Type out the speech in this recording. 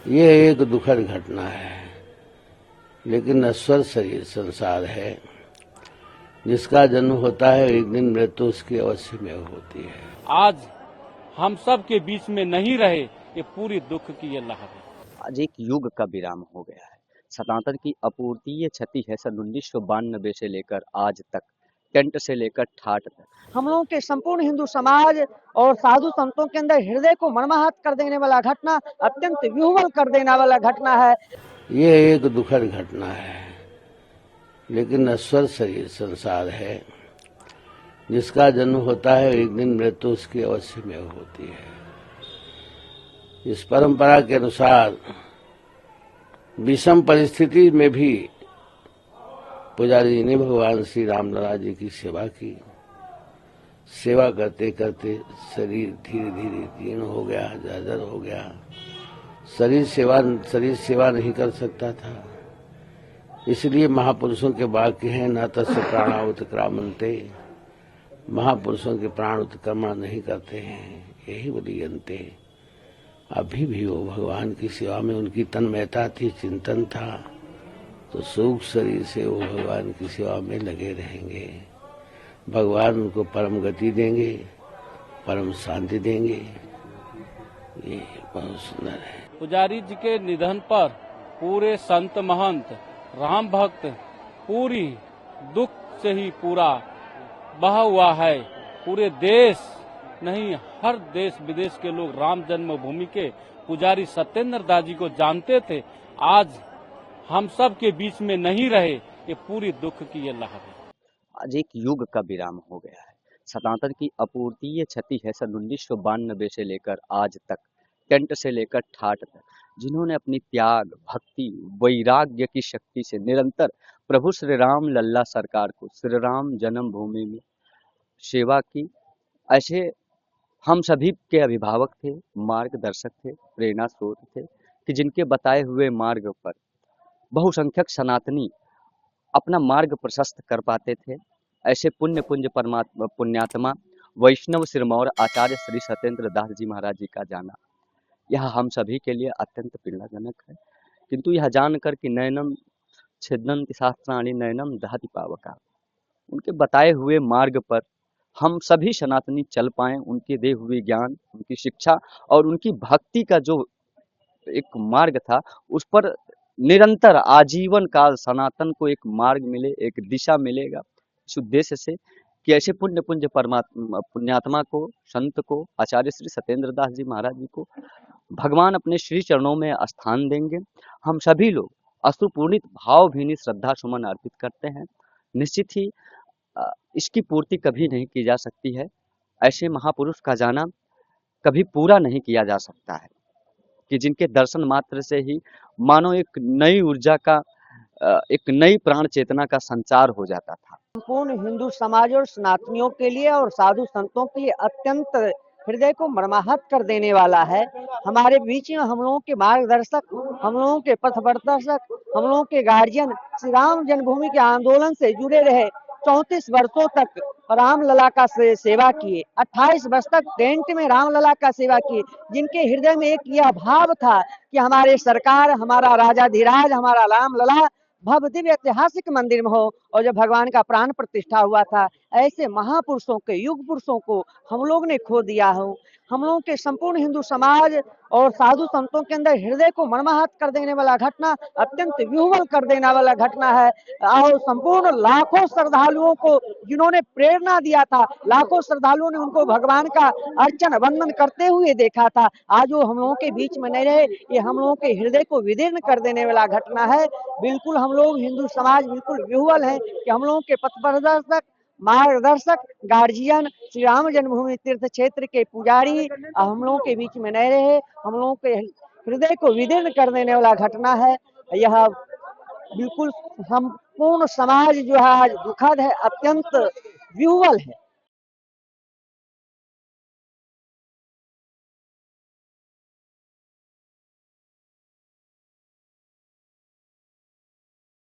ये एक दुखद घटना है, लेकिन नश्वर शरीर संसार है। जिसका जन्म होता है एक दिन मृत्यु उसकी अवश्य में होती है। आज हम सब के बीच में नहीं रहे, ये पूरी दुख की ये लहर है। आज एक युग का विराम हो गया है। सनातन की अपूर्तीय क्षति है। सन 1992 से लेकर आज तक, टेंट से लेकर ठाट तक हम लोगों के संपूर्ण हिंदू समाज और साधु संतों के अंदर हृदय को मर्माहत कर देने वाला घटना, अत्यंत विह्वल कर देने वाला घटना है। ये एक दुखद घटना है, लेकिन नश्वर शरीर संसार है। जिसका जन्म होता है एक दिन मृत्यु उसकी अवश्य में होती है। इस परंपरा के अनुसार विषम परिस्थिति में भी पुजारी जी ने भगवान श्री रामलला जी की सेवा की। सेवा करते करते शरीर धीरे धीरे जीर्ण हो गया, जर्जर हो गया। शरीर सेवा नहीं कर सकता था। इसलिए महापुरुषों के वाक्य हैं, न तस्य प्राणा उत्क्रामन्ते। महापुरुषों के प्राण उत्क्रमण नहीं करते हैं, यही बलियन्ते। अभी भी वो भगवान की सेवा में उनकी तन्मयता थी, चिंतन था, तो सूक्ष्म शरीर से वो भगवान की सेवा में लगे रहेंगे। भगवान उनको परम गति देंगे, परम शांति देंगे। ये बहुत सुंदर है। पुजारी जी के निधन पर पूरे संत महंत राम भक्त पूरी दुख से ही पूरा बहा हुआ है। पूरे देश नहीं, हर देश विदेश के लोग राम जन्मभूमि के पुजारी सत्येंद्र दास जी को जानते थे। आज हम सब के बीच में नहीं रहे, ये पूरी दुख की ये लहर है। आज एक युग का विराम हो गया है। सनातन की अपूर्तीय क्षति है। सन 1992 से लेकर आज तक, टेंट से लेकर ठाट तक, जिन्होंने अपनी त्याग, भक्ति, वैराग्य की शक्ति से निरंतर प्रभु श्री राम लल्ला सरकार को, श्री राम जन्मभूमि में सेवा की, ऐसे हम सभी के अभिभावक थे, मार्गदर्शक थे, प्रेरणा स्रोत थे, कि जिनके बताए हुए मार्ग पर बहुसंख्यक सनातनी अपना मार्ग प्रशस्त कर पाते थे। ऐसे पुण्यात्मा वैष्णव सिरमौर आचार्य श्री सत्येंद्र दास जी महाराज जी का जाना, यह हम सभी के लिए अत्यंत पीड़ाजनक है। किंतु यह जानकर कि नयनम छिदन्ति शास्त्राणि नयनम दहति पावका, उनके बताए हुए मार्ग पर हम सभी सनातनी चल पाएं, उनके दे हुए ज्ञान, उनकी शिक्षा और उनकी भक्ति का जो एक मार्ग था, उस पर निरंतर आजीवन काल सनातन को एक मार्ग मिले, एक दिशा मिलेगा, इस उद्देश्य से कि ऐसे पुण्यात्मा को, संत को, आचार्य श्री सत्येंद्र दास जी महाराज जी को भगवान अपने श्री चरणों में स्थान देंगे। हम सभी लोग अश्रुपूर्णित भावभीनी श्रद्धा सुमन अर्पित करते हैं। निश्चित ही इसकी पूर्ति कभी नहीं की जा सकती है। ऐसे महापुरुष का जाना कभी पूरा नहीं किया जा सकता है, कि जिनके दर्शन मात्र से ही मानो एक नई ऊर्जा का, एक नई प्राण चेतना का संचार हो जाता था। संपूर्ण हिंदू समाज और सनातनियों के लिए और साधु संतों के लिए अत्यंत हृदय को मर्माहत कर देने वाला है। हमारे बीच में हम लोगों के मार्गदर्शक, हम लोगों के पथ प्रदर्शक, हम लोगों के गार्जियन, श्री राम जन्मभूमि के आंदोलन से जुड़े रहे, 34 वर्षों तक रामलला का सेवा किए, 28 वर्ष तक टेंट में रामलला का सेवा किए, जिनके हृदय में एक यह भाव था कि हमारे सरकार, हमारा राजाधिराज, हमारा रामलला भव्य दिव्य ऐतिहासिक मंदिर में हो। और जब भगवान का प्राण प्रतिष्ठा हुआ था, ऐसे महापुरुषों के, युग पुरुषों को हम लोग ने खो दिया हो। हम लोगों के संपूर्ण हिंदू समाज और साधु संतों के अंदर हृदय को मर्माहत कर देने वाला घटना, अत्यंत विह्वल कर देने वाला घटना है। और संपूर्ण लाखों श्रद्धालुओं को जिन्होंने प्रेरणा दिया था, लाखों श्रद्धालुओं ने उनको भगवान का अर्चन वंदन करते हुए देखा था, आज वो हम लोगों के बीच में नहीं रहे। ये हम लोगों के हृदय को विदीर्ण कर देने वाला घटना है। बिल्कुल हम लोग हिंदू समाज बिल्कुल विह्वल है कि हम लोगों के पथ प्रदर्शक, मार्गदर्शक, गार्जियन, श्री राम जन्मभूमि तीर्थ क्षेत्र के पुजारी हम लोगों के बीच में नहीं रहे। हम लोगों के हृदय को विदीर्ण कर देने वाला घटना है। यह बिल्कुल संपूर्ण समाज जो है आज दुखद है, अत्यंत विह्वल है।